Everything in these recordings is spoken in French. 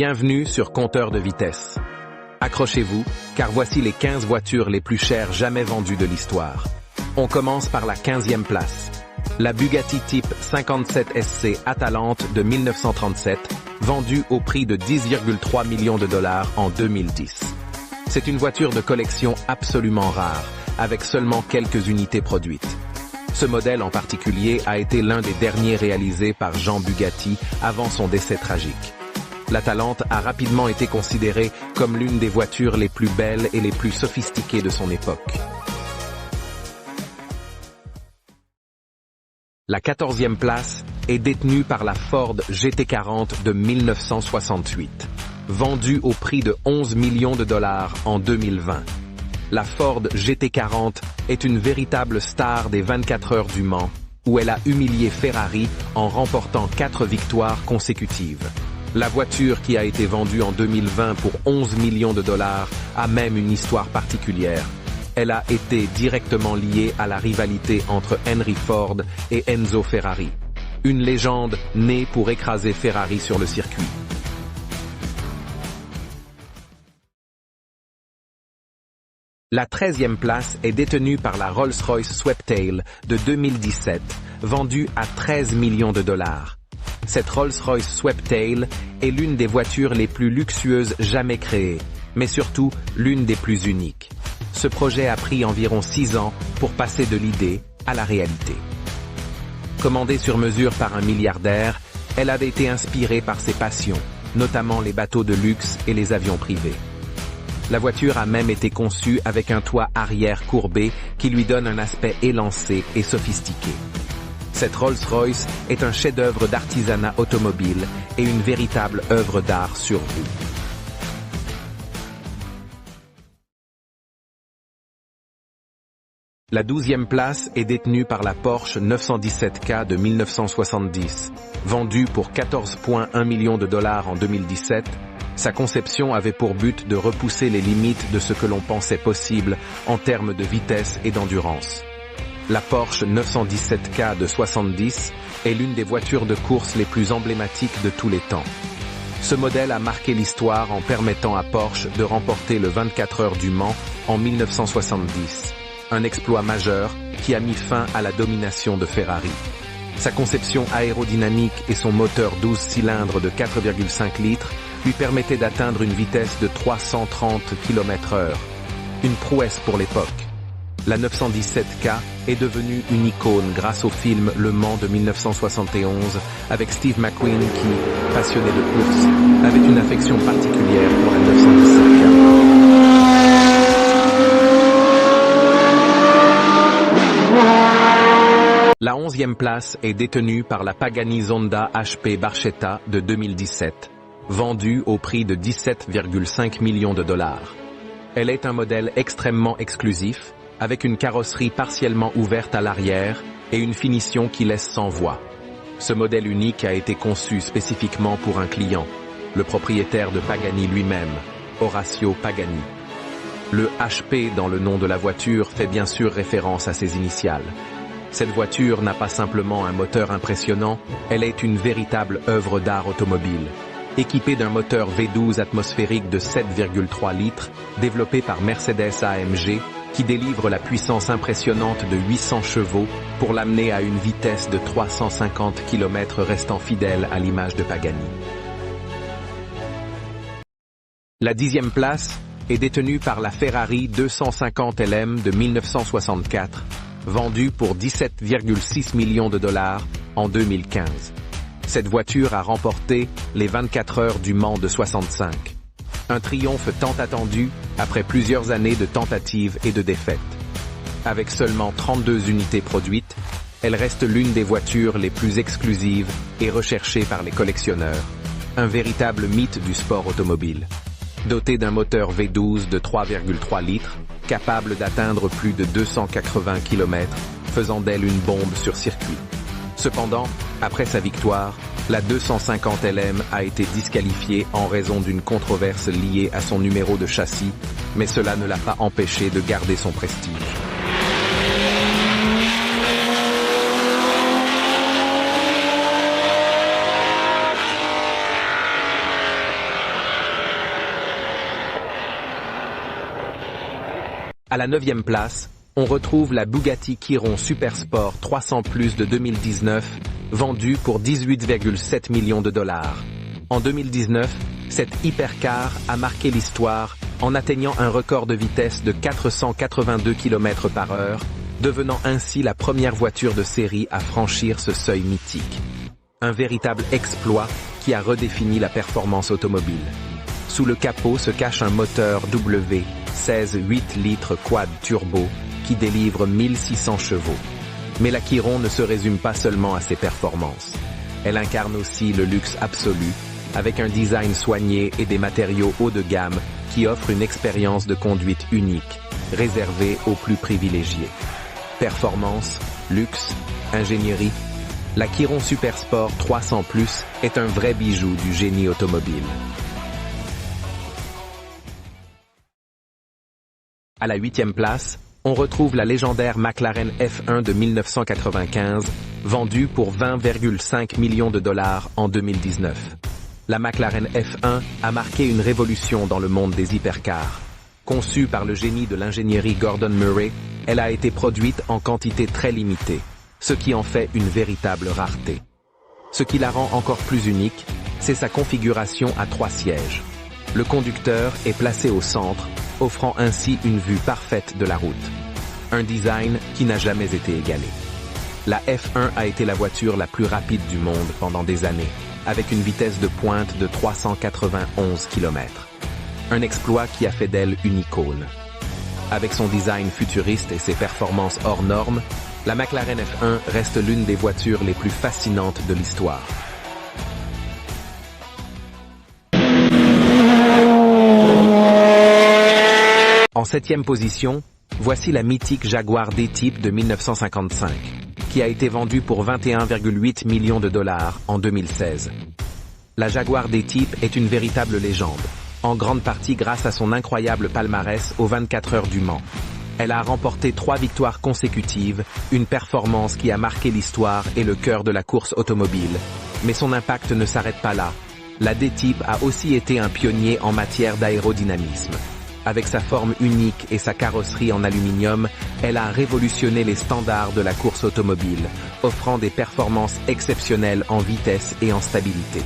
Bienvenue sur Compteur de vitesse. Accrochez-vous, car voici les 15 voitures les plus chères jamais vendues de l'histoire. On commence par la 15e place. La Bugatti Type 57 SC Atalante de 1937, vendue au prix de 10,3 millions de dollars en 2010. C'est une voiture de collection absolument rare, avec seulement quelques unités produites. Ce modèle en particulier a été l'un des derniers réalisés par Jean Bugatti avant son décès tragique. L'Atalante a rapidement été considérée comme l'une des voitures les plus belles et les plus sophistiquées de son époque. La 14e place est détenue par la Ford GT40 de 1968, vendue au prix de 11 millions de dollars en 2020. La Ford GT40 est une véritable star des 24 heures du Mans, où elle a humilié Ferrari en remportant 4 victoires consécutives. La voiture qui a été vendue en 2020 pour 11 millions de dollars a même une histoire particulière. Elle a été directement liée à la rivalité entre Henry Ford et Enzo Ferrari. Une légende née pour écraser Ferrari sur le circuit. La 13e place est détenue par la Rolls-Royce Sweptail de 2017, vendue à 13 millions de dollars. Cette Rolls-Royce Sweptail est l'une des voitures les plus luxueuses jamais créées, mais surtout l'une des plus uniques. Ce projet a pris environ 6 ans pour passer de l'idée à la réalité. Commandée sur mesure par un milliardaire, elle a été inspirée par ses passions, notamment les bateaux de luxe et les avions privés. La voiture a même été conçue avec un toit arrière courbé qui lui donne un aspect élancé et sophistiqué. Cette Rolls-Royce est un chef-d'œuvre d'artisanat automobile et une véritable œuvre d'art sur roue. La 12e place est détenue par la Porsche 917K de 1970. Vendue pour 14,1 millions de dollars en 2017, sa conception avait pour but de repousser les limites de ce que l'on pensait possible en termes de vitesse et d'endurance. La Porsche 917K de 70 est l'une des voitures de course les plus emblématiques de tous les temps. Ce modèle a marqué l'histoire en permettant à Porsche de remporter le 24 heures du Mans en 1970. Un exploit majeur qui a mis fin à la domination de Ferrari. Sa conception aérodynamique et son moteur 12 cylindres de 4,5 litres lui permettaient d'atteindre une vitesse de 330 km/h. Une prouesse pour l'époque. La 917K est devenue une icône grâce au film Le Mans de 1971 avec Steve McQueen qui, passionné de course, avait une affection particulière pour la 917K. La 11e place est détenue par la Pagani Zonda HP Barchetta de 2017, vendue au prix de 17,5 millions de dollars. Elle est un modèle extrêmement exclusif, avec une carrosserie partiellement ouverte à l'arrière et une finition qui laisse sans voix. Ce modèle unique a été conçu spécifiquement pour un client, le propriétaire de Pagani lui-même, Horacio Pagani. Le HP dans le nom de la voiture fait bien sûr référence à ses initiales. Cette voiture n'a pas simplement un moteur impressionnant, elle est une véritable œuvre d'art automobile. Équipée d'un moteur V12 atmosphérique de 7,3 litres, développé par Mercedes-AMG, qui délivre la puissance impressionnante de 800 chevaux pour l'amener à une vitesse de 350 km restant fidèle à l'image de Pagani. La 10e place est détenue par la Ferrari 250 LM de 1964, vendue pour 17,6 millions de dollars en 2015. Cette voiture a remporté les 24 heures du Mans de 65. Un triomphe tant attendu après plusieurs années de tentatives et de défaites. Avec seulement 32 unités produites, elle reste l'une des voitures les plus exclusives et recherchées par les collectionneurs. Un véritable mythe du sport automobile. Dotée d'un moteur V12 de 3,3 litres, capable d'atteindre plus de 280 km, faisant d'elle une bombe sur circuit. Cependant, après sa victoire, la 250 LM a été disqualifiée en raison d'une controverse liée à son numéro de châssis, mais cela ne l'a pas empêché de garder son prestige. À la 9e place, on retrouve la Bugatti Chiron Supersport 300 Plus de 2019, vendue pour 18,7 millions de dollars. En 2019, cette hypercar a marqué l'histoire en atteignant un record de vitesse de 482 km/h, devenant ainsi la première voiture de série à franchir ce seuil mythique. Un véritable exploit qui a redéfini la performance automobile. Sous le capot se cache un moteur W16 8 litres quad turbo qui délivre 1600 chevaux. Mais la Chiron ne se résume pas seulement à ses performances. Elle incarne aussi le luxe absolu, avec un design soigné et des matériaux haut de gamme qui offrent une expérience de conduite unique, réservée aux plus privilégiés. Performance, luxe, ingénierie, la Chiron Supersport 300 Plus est un vrai bijou du génie automobile. À la 8e place, on retrouve la légendaire McLaren F1 de 1995, vendue pour 20,5 millions de dollars en 2019. La McLaren F1 a marqué une révolution dans le monde des hypercars. Conçue par le génie de l'ingénierie Gordon Murray, elle a été produite en quantité très limitée, ce qui en fait une véritable rareté. Ce qui la rend encore plus unique, c'est sa configuration à 3 sièges. Le conducteur est placé au centre, offrant ainsi une vue parfaite de la route. Un design qui n'a jamais été égalé. La F1 a été la voiture la plus rapide du monde pendant des années, avec une vitesse de pointe de 391 km. Un exploit qui a fait d'elle une icône. Avec son design futuriste et ses performances hors normes, la McLaren F1 reste l'une des voitures les plus fascinantes de l'histoire. En 7e position, voici la mythique Jaguar D-Type de 1955, qui a été vendue pour 21,8 millions de dollars en 2016. La Jaguar D-Type est une véritable légende, en grande partie grâce à son incroyable palmarès aux 24 heures du Mans. Elle a remporté 3 victoires consécutives, une performance qui a marqué l'histoire et le cœur de la course automobile. Mais son impact ne s'arrête pas là. La D-Type a aussi été un pionnier en matière d'aérodynamisme. Avec sa forme unique et sa carrosserie en aluminium, elle a révolutionné les standards de la course automobile, offrant des performances exceptionnelles en vitesse et en stabilité.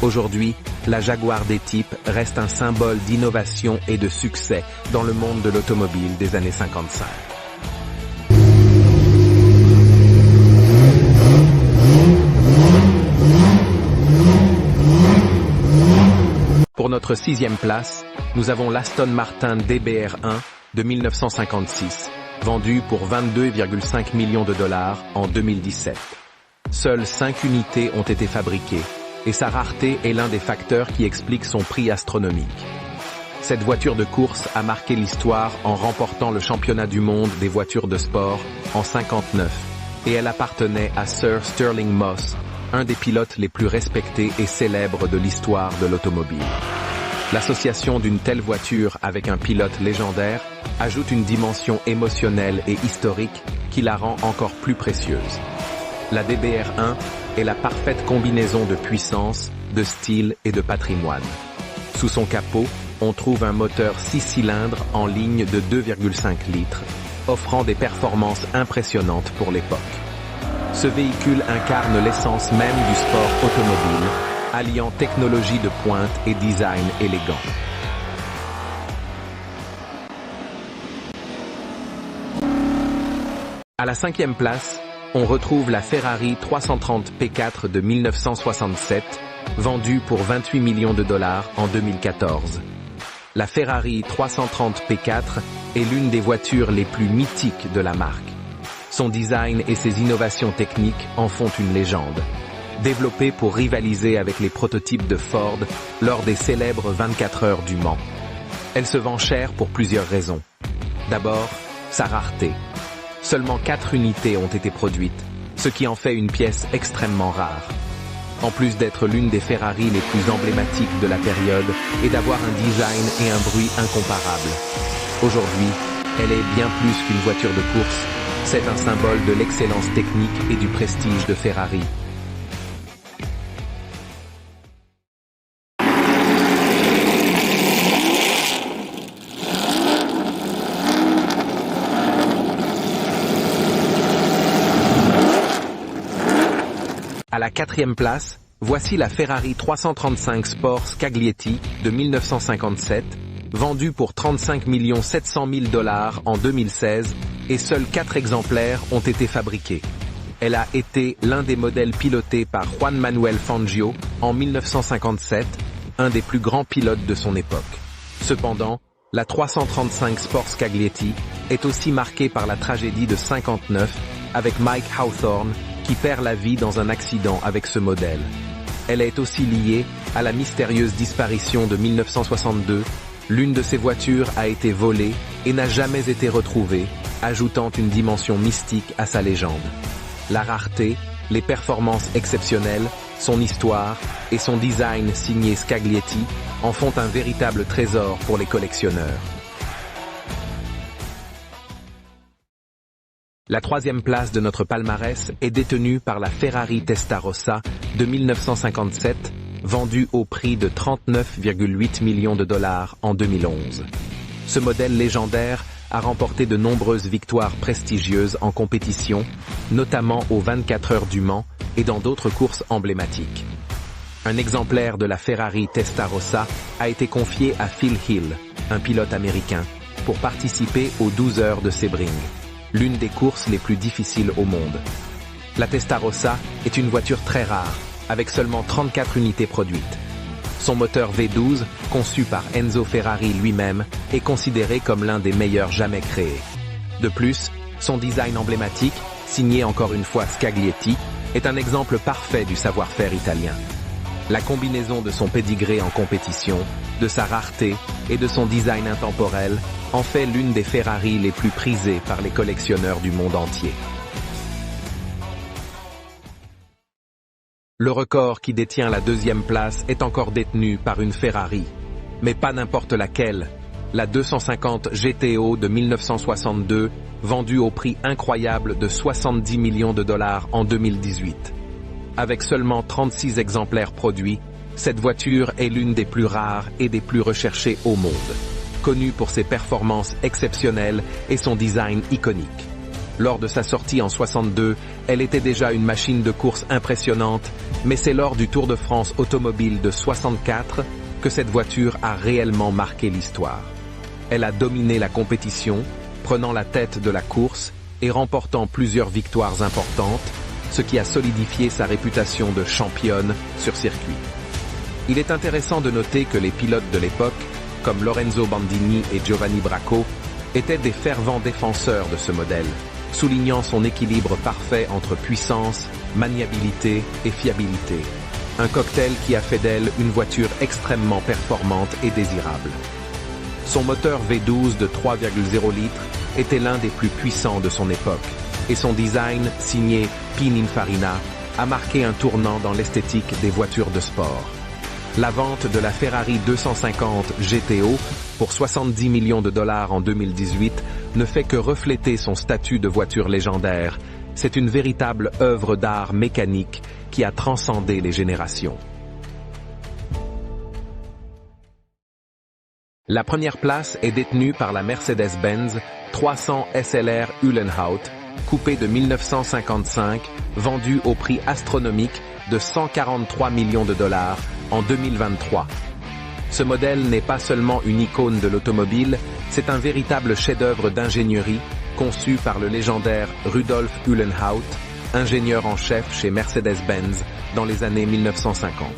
Aujourd'hui, la Jaguar D-Type reste un symbole d'innovation et de succès dans le monde de l'automobile des années 55. Pour notre 6e place, nous avons l'Aston Martin DBR1 de 1956, vendu pour 22,5 millions de dollars en 2017. Seules 5 unités ont été fabriquées, et sa rareté est l'un des facteurs qui explique son prix astronomique. Cette voiture de course a marqué l'histoire en remportant le championnat du monde des voitures de sport en 59, et elle appartenait à Sir Stirling Moss, un des pilotes les plus respectés et célèbres de l'histoire de l'automobile. L'association d'une telle voiture avec un pilote légendaire ajoute une dimension émotionnelle et historique qui la rend encore plus précieuse. La DBR1 est la parfaite combinaison de puissance, de style et de patrimoine. Sous son capot, on trouve un moteur 6 cylindres en ligne de 2,5 litres, offrant des performances impressionnantes pour l'époque. Ce véhicule incarne l'essence même du sport automobile, alliant technologie de pointe et design élégant. À la 5e place, on retrouve la Ferrari 330 P4 de 1967, vendue pour 28 millions de dollars en 2014. La Ferrari 330 P4 est l'une des voitures les plus mythiques de la marque. Son design et ses innovations techniques en font une légende. Développée pour rivaliser avec les prototypes de Ford lors des célèbres 24 heures du Mans. Elle se vend cher pour plusieurs raisons. D'abord, sa rareté. Seulement 4 unités ont été produites, ce qui en fait une pièce extrêmement rare. En plus d'être l'une des Ferrari les plus emblématiques de la période et d'avoir un design et un bruit incomparables. Aujourd'hui, elle est bien plus qu'une voiture de course, c'est un symbole de l'excellence technique et du prestige de Ferrari. À la 4e place, voici la Ferrari 335 Sport Scaglietti de 1957, vendue pour 35 700 000 $ en 2016, et seuls 4 exemplaires ont été fabriqués. Elle a été l'un des modèles pilotés par Juan Manuel Fangio en 1957, un des plus grands pilotes de son époque. Cependant, la 335 Sport Scaglietti est aussi marquée par la tragédie de 59 avec Mike Hawthorne qui perd la vie dans un accident avec ce modèle. Elle est aussi liée à la mystérieuse disparition de 1962. L'une de ces voitures a été volée et n'a jamais été retrouvée, ajoutant une dimension mystique à sa légende. La rareté, les performances exceptionnelles, son histoire et son design signé Scaglietti en font un véritable trésor pour les collectionneurs. La 3e place de notre palmarès est détenue par la Ferrari Testarossa de 1957, vendue au prix de 39,8 millions de $ en 2011. Ce modèle légendaire a remporté de nombreuses victoires prestigieuses en compétition, notamment aux 24 heures du Mans et dans d'autres courses emblématiques. Un exemplaire de la Ferrari Testarossa a été confié à Phil Hill, un pilote américain, pour participer aux 12 heures de Sebring, l'une des courses les plus difficiles au monde. La Testarossa est une voiture très rare, avec seulement 34 unités produites. Son moteur V12, conçu par Enzo Ferrari lui-même, est considéré comme l'un des meilleurs jamais créés. De plus, son design emblématique, signé encore une fois Scaglietti, est un exemple parfait du savoir-faire italien. La combinaison de son pédigré en compétition, de sa rareté et de son design intemporel en fait l'une des Ferrari les plus prisées par les collectionneurs du monde entier. Le record qui détient la 2e place est encore détenu par une Ferrari, mais pas n'importe laquelle, la 250 GTO de 1962, vendue au prix incroyable de 70 millions de $ en 2018. Avec seulement 36 exemplaires produits, cette voiture est l'une des plus rares et des plus recherchées au monde, connue pour ses performances exceptionnelles et son design iconique. Lors de sa sortie en 62, elle était déjà une machine de course impressionnante, mais c'est lors du Tour de France automobile de 64 que cette voiture a réellement marqué l'histoire. Elle a dominé la compétition, prenant la tête de la course et remportant plusieurs victoires importantes, ce qui a solidifié sa réputation de championne sur circuit. Il est intéressant de noter que les pilotes de l'époque, comme Lorenzo Bandini et Giovanni Bracco, étaient des fervents défenseurs de ce modèle, soulignant son équilibre parfait entre puissance, maniabilité et fiabilité. Un cocktail qui a fait d'elle une voiture extrêmement performante et désirable. Son moteur V12 de 3,0 litres était l'un des plus puissants de son époque, et son design, signé Pininfarina, a marqué un tournant dans l'esthétique des voitures de sport. La vente de la Ferrari 250 GTO pour 70 millions de $ en 2018 ne fait que refléter son statut de voiture légendaire. C'est une véritable œuvre d'art mécanique qui a transcendé les générations. La première place est détenue par la Mercedes-Benz 300 SLR Uhlenhaut, coupé de 1955, vendu au prix astronomique de 143 millions de $ en 2023. Ce modèle n'est pas seulement une icône de l'automobile, c'est un véritable chef-d'œuvre d'ingénierie conçu par le légendaire Rudolf Uhlenhaut, ingénieur en chef chez Mercedes-Benz dans les années 1950.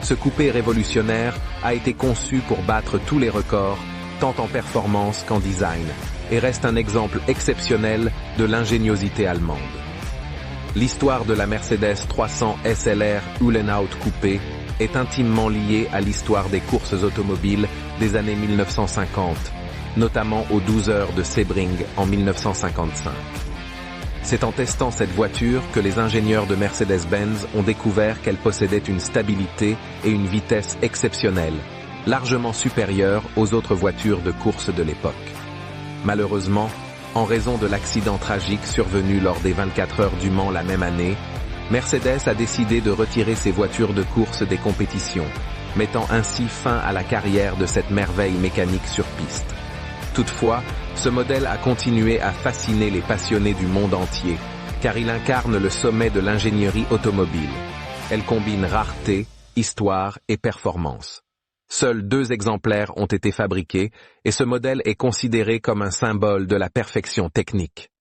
Ce coupé révolutionnaire a été conçu pour battre tous les records, tant en performance qu'en design, et reste un exemple exceptionnel de l'ingéniosité allemande. L'histoire de la Mercedes 300 SLR Uhlenhaut coupé est intimement liée à l'histoire des courses automobiles des années 1950, notamment aux 12 heures de Sebring en 1955. C'est en testant cette voiture que les ingénieurs de Mercedes-Benz ont découvert qu'elle possédait une stabilité et une vitesse exceptionnelles, largement supérieures aux autres voitures de course de l'époque. Malheureusement, en raison de l'accident tragique survenu lors des 24 heures du Mans la même année, Mercedes a décidé de retirer ses voitures de course des compétitions, mettant ainsi fin à la carrière de cette merveille mécanique sur piste. Toutefois, ce modèle a continué à fasciner les passionnés du monde entier, car il incarne le sommet de l'ingénierie automobile. Elle combine rareté, histoire et performance. Seuls 2 exemplaires ont été fabriqués et ce modèle est considéré comme un symbole de la perfection technique.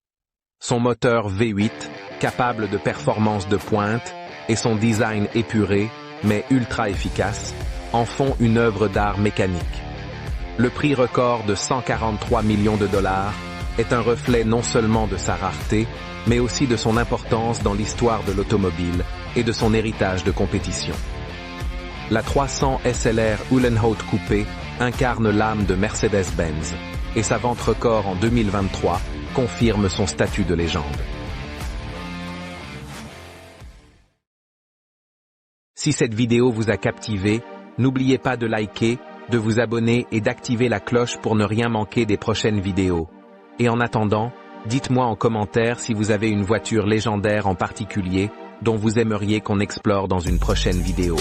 Son moteur V8, capable de performance de pointe, et son design épuré, mais ultra efficace, en font une œuvre d'art mécanique. Le prix record de 143 millions de dollars est un reflet non seulement de sa rareté, mais aussi de son importance dans l'histoire de l'automobile et de son héritage de compétition. La 300 SLR Uhlenhaut Coupé incarne l'âme de Mercedes-Benz, et sa vente record en 2023 confirme son statut de légende. Si cette vidéo vous a captivé, n'oubliez pas de liker, de vous abonner et d'activer la cloche pour ne rien manquer des prochaines vidéos. Et en attendant, dites-moi en commentaire si vous avez une voiture légendaire en particulier dont vous aimeriez qu'on explore dans une prochaine vidéo.